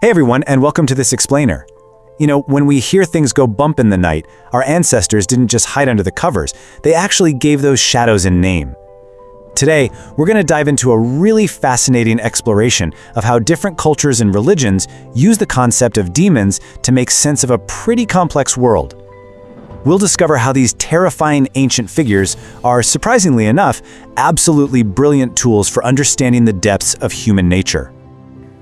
Hey everyone, and welcome to this explainer. When we hear things go bump in the night, our ancestors didn't just hide under the covers, they actually gave those shadows a name. Today, we're going to dive into a really fascinating exploration of how different cultures and religions use the concept of demons to make sense of a pretty complex world. We'll discover how these terrifying ancient figures are, surprisingly enough, absolutely brilliant tools for understanding the depths of human nature.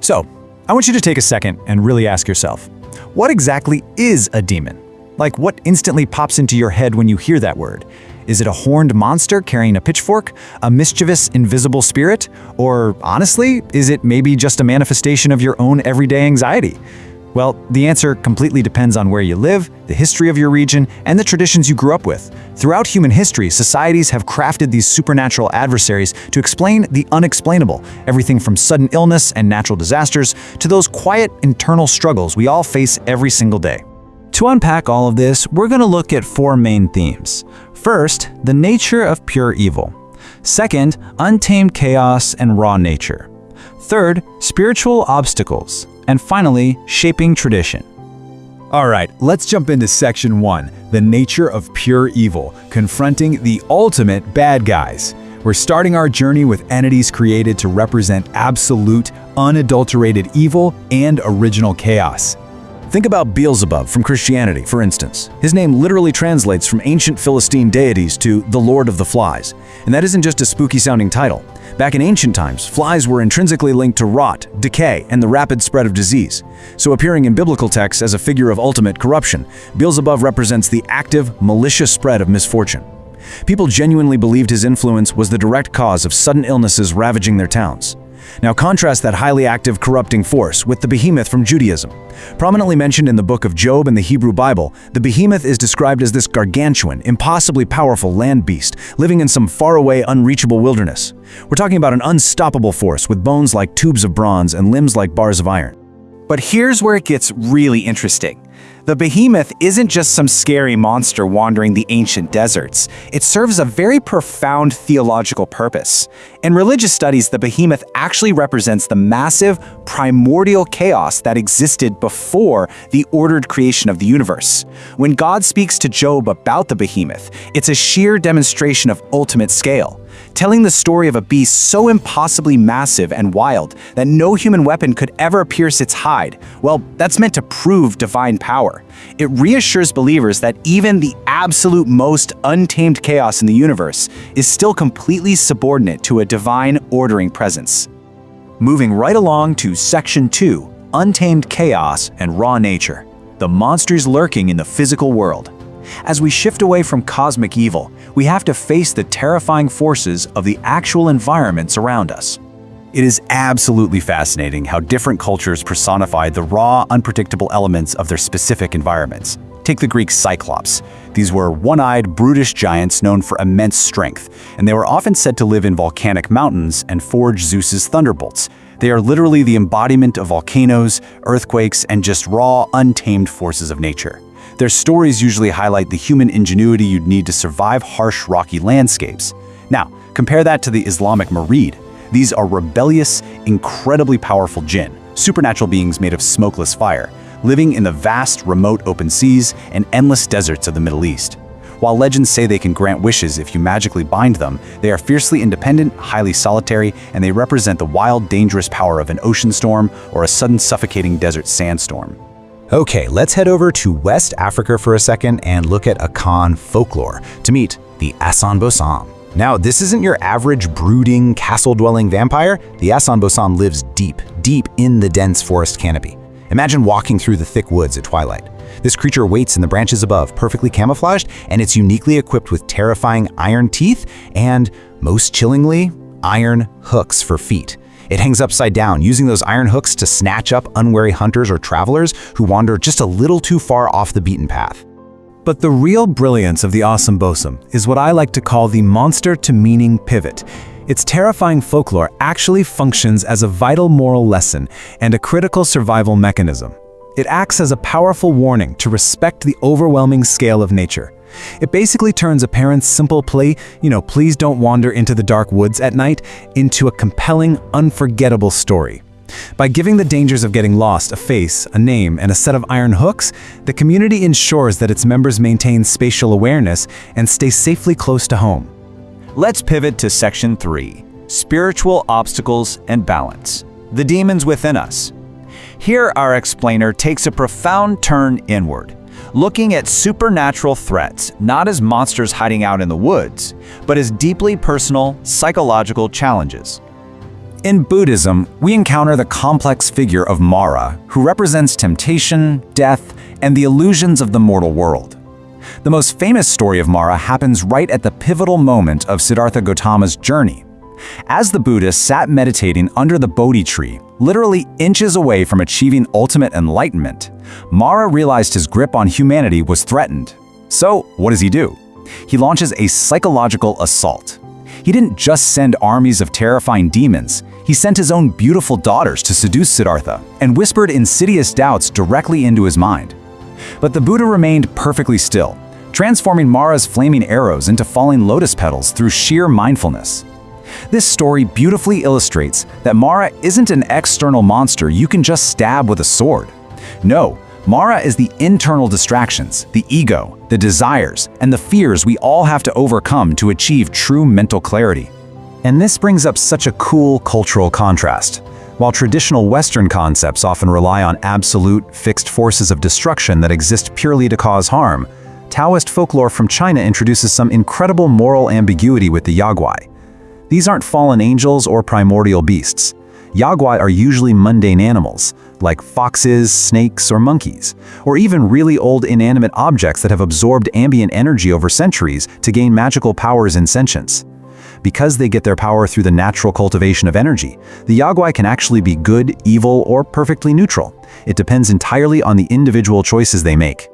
So, I want you to take a second and really ask yourself, what exactly is a demon? Like, what instantly pops into your head when you hear that word? Is it a horned monster carrying a pitchfork, a mischievous, invisible spirit? Or, honestly, is it maybe just a manifestation of your own everyday anxiety? Well, the answer completely depends on where you live, the history of your region, and the traditions you grew up with. Throughout human history, societies have crafted these supernatural adversaries to explain the unexplainable, everything from sudden illness and natural disasters to those quiet internal struggles we all face every single day. To unpack all of this, we're going to look at four main themes. First, the nature of pure evil. Second, untamed chaos and raw nature. Third, spiritual obstacles. And finally, shaping tradition. All right, let's jump into section 1, the nature of pure evil, confronting the ultimate bad guys. We're starting our journey with entities created to represent absolute, unadulterated evil and original chaos. Think about Beelzebub from Christianity, for instance. His name literally translates from ancient Philistine deities to the Lord of the Flies. And that isn't just a spooky-sounding title. Back in ancient times, flies were intrinsically linked to rot, decay, and the rapid spread of disease. So appearing in biblical texts as a figure of ultimate corruption, Beelzebub represents the active, malicious spread of misfortune. People genuinely believed his influence was the direct cause of sudden illnesses ravaging their towns. Now contrast that highly active, corrupting force with the behemoth from Judaism. Prominently mentioned in the book of Job and the Hebrew Bible, the behemoth is described as this gargantuan, impossibly powerful land beast living in some faraway, unreachable wilderness. We're talking about an unstoppable force with bones like tubes of bronze and limbs like bars of iron. But here's where it gets really interesting. The behemoth isn't just some scary monster wandering the ancient deserts. It serves a very profound theological purpose. In religious studies, the behemoth actually represents the massive, primordial chaos that existed before the ordered creation of the universe. When God speaks to Job about the behemoth, it's a sheer demonstration of ultimate scale, telling the story of a beast so impossibly massive and wild that no human weapon could ever pierce its hide. Well, that's meant to prove divine power. It reassures believers that even the absolute most untamed chaos in the universe is still completely subordinate to a divine ordering presence. Moving right along to section 2, untamed chaos and raw nature, the monsters lurking in the physical world. As we shift away from cosmic evil, we have to face the terrifying forces of the actual environments around us. It is absolutely fascinating how different cultures personify the raw, unpredictable elements of their specific environments. Take the Greek Cyclops. These were one-eyed, brutish giants known for immense strength, and they were often said to live in volcanic mountains and forge Zeus's thunderbolts. They are literally the embodiment of volcanoes, earthquakes, and just raw, untamed forces of nature. Their stories usually highlight the human ingenuity you'd need to survive harsh, rocky landscapes. Now, compare that to the Islamic Marid. These are rebellious, incredibly powerful jinn, supernatural beings made of smokeless fire, living in the vast, remote open seas and endless deserts of the Middle East. While legends say they can grant wishes if you magically bind them, they are fiercely independent, highly solitary, and they represent the wild, dangerous power of an ocean storm or a sudden suffocating desert sandstorm. Okay, let's head over to West Africa for a second and look at Akan folklore to meet the Asan-Bosam. Now, this isn't your average brooding, castle-dwelling vampire. The Asan-Bosam lives deep, deep in the dense forest canopy. Imagine walking through the thick woods at twilight. This creature waits in the branches above, perfectly camouflaged, and it's uniquely equipped with terrifying iron teeth and, most chillingly, iron hooks for feet. It hangs upside down, using those iron hooks to snatch up unwary hunters or travelers who wander just a little too far off the beaten path. But the real brilliance of the Asan-Bosam is what I like to call the monster-to-meaning pivot. Its terrifying folklore actually functions as a vital moral lesson and a critical survival mechanism. It acts as a powerful warning to respect the overwhelming scale of nature. It basically turns a parent's simple plea, please don't wander into the dark woods at night, into a compelling, unforgettable story. By giving the dangers of getting lost a face, a name, and a set of iron hooks, the community ensures that its members maintain spatial awareness and stay safely close to home. Let's pivot to Section 3, Spiritual Obstacles and Balance, the demons within us. Here our explainer takes a profound turn inward, looking at supernatural threats not as monsters hiding out in the woods, but as deeply personal, psychological challenges. In Buddhism, we encounter the complex figure of Mara, who represents temptation, death, and the illusions of the mortal world. The most famous story of Mara happens right at the pivotal moment of Siddhartha Gautama's journey. As the Buddha sat meditating under the Bodhi tree, literally inches away from achieving ultimate enlightenment, Mara realized his grip on humanity was threatened. So, what does he do? He launches a psychological assault. He didn't just send armies of terrifying demons, he sent his own beautiful daughters to seduce Siddhartha and whispered insidious doubts directly into his mind. But the Buddha remained perfectly still, transforming Mara's flaming arrows into falling lotus petals through sheer mindfulness. This story beautifully illustrates that Mara isn't an external monster you can just stab with a sword. No, Mara is the internal distractions, the ego, the desires, and the fears we all have to overcome to achieve true mental clarity. And this brings up such a cool cultural contrast. While traditional Western concepts often rely on absolute, fixed forces of destruction that exist purely to cause harm, Taoist folklore from China introduces some incredible moral ambiguity with the Yaguai. These aren't fallen angels or primordial beasts. Yaguai are usually mundane animals, like foxes, snakes, or monkeys, or even really old inanimate objects that have absorbed ambient energy over centuries to gain magical powers and sentience. Because they get their power through the natural cultivation of energy, the Yaguai can actually be good, evil, or perfectly neutral. It depends entirely on the individual choices they make.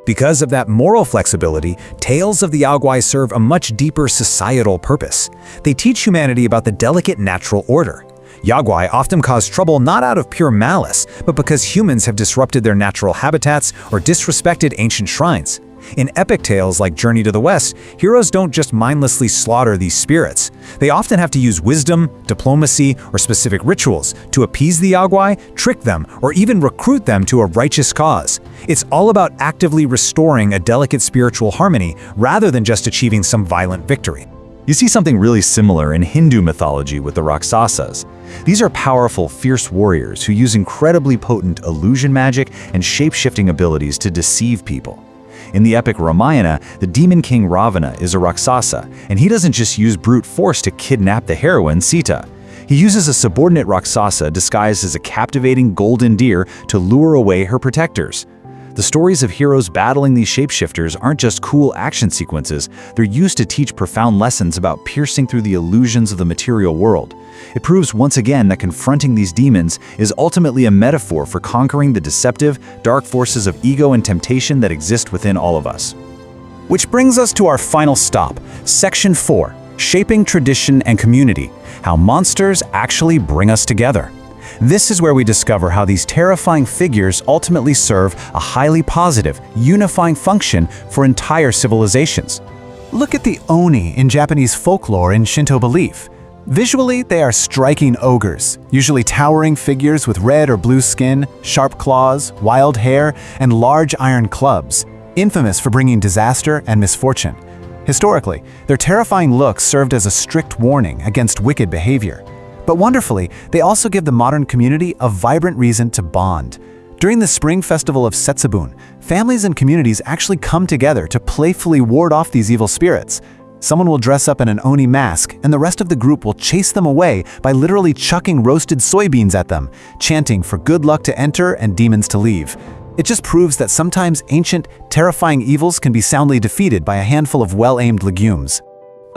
Because of that moral flexibility, tales of the Yaguai serve a much deeper societal purpose. They teach humanity about the delicate natural order. Yaguai often cause trouble not out of pure malice, but because humans have disrupted their natural habitats or disrespected ancient shrines. In epic tales like Journey to the West, heroes don't just mindlessly slaughter these spirits. They often have to use wisdom, diplomacy, or specific rituals to appease the Yaguai, trick them, or even recruit them to a righteous cause. It's all about actively restoring a delicate spiritual harmony rather than just achieving some violent victory. You see something really similar in Hindu mythology with the Rakshasas. These are powerful, fierce warriors who use incredibly potent illusion magic and shape-shifting abilities to deceive people. In the epic Ramayana, the demon king Ravana is a Rakshasa, and he doesn't just use brute force to kidnap the heroine Sita. He uses a subordinate Rakshasa disguised as a captivating golden deer to lure away her protectors. The stories of heroes battling these shapeshifters aren't just cool action sequences, they're used to teach profound lessons about piercing through the illusions of the material world. It proves once again that confronting these demons is ultimately a metaphor for conquering the deceptive, dark forces of ego and temptation that exist within all of us. Which brings us to our final stop, Section 4, Shaping Tradition and Community, How Monsters Actually Bring Us Together. This is where we discover how these terrifying figures ultimately serve a highly positive, unifying function for entire civilizations. Look at the Oni in Japanese folklore and Shinto belief. Visually, they are striking ogres, usually towering figures with red or blue skin, sharp claws, wild hair, and large iron clubs, infamous for bringing disaster and misfortune. Historically, their terrifying looks served as a strict warning against wicked behavior. But wonderfully, they also give the modern community a vibrant reason to bond. During the spring festival of Setsubun, families and communities actually come together to playfully ward off these evil spirits. Someone will dress up in an Oni mask, and the rest of the group will chase them away by literally chucking roasted soybeans at them, chanting for good luck to enter and demons to leave. It just proves that sometimes ancient, terrifying evils can be soundly defeated by a handful of well-aimed legumes.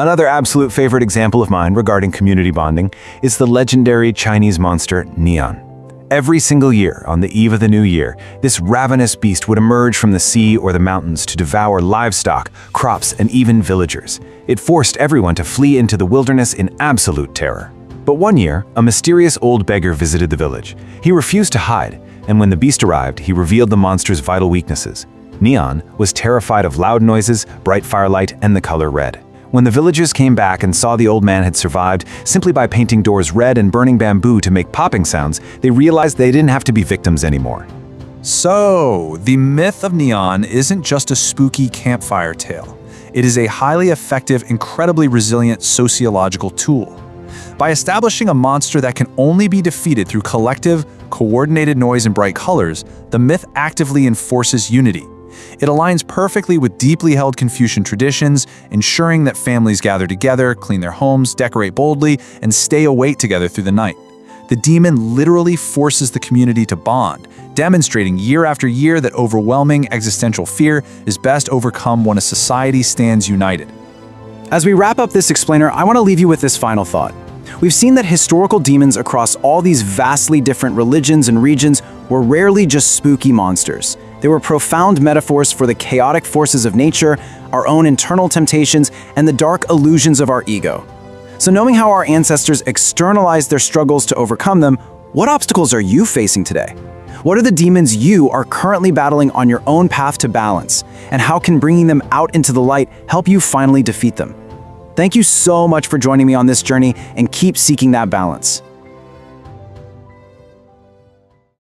Another absolute favorite example of mine regarding community bonding is the legendary Chinese monster Neon. Every single year, on the eve of the new year, this ravenous beast would emerge from the sea or the mountains to devour livestock, crops, and even villagers. It forced everyone to flee into the wilderness in absolute terror. But one year, a mysterious old beggar visited the village. He refused to hide, and when the beast arrived, he revealed the monster's vital weaknesses. Neon was terrified of loud noises, bright firelight, and the color red. When the villagers came back and saw the old man had survived simply by painting doors red and burning bamboo to make popping sounds, they realized they didn't have to be victims anymore. So, the myth of neon isn't just a spooky campfire tale. It is a highly effective, incredibly resilient sociological tool. By establishing a monster that can only be defeated through collective, coordinated noise and bright colors, the myth actively enforces unity. It aligns perfectly with deeply held Confucian traditions, ensuring that families gather together, clean their homes, decorate boldly, and stay awake together through the night. The demon literally forces the community to bond, demonstrating year after year that overwhelming existential fear is best overcome when a society stands united. As we wrap up this explainer, I want to leave you with this final thought. We've seen that historical demons across all these vastly different religions and regions were rarely just spooky monsters. They were profound metaphors for the chaotic forces of nature, our own internal temptations, and the dark illusions of our ego. So knowing how our ancestors externalized their struggles to overcome them, what obstacles are you facing today? What are the demons you are currently battling on your own path to balance? And how can bringing them out into the light help you finally defeat them? Thank you so much for joining me on this journey, and keep seeking that balance.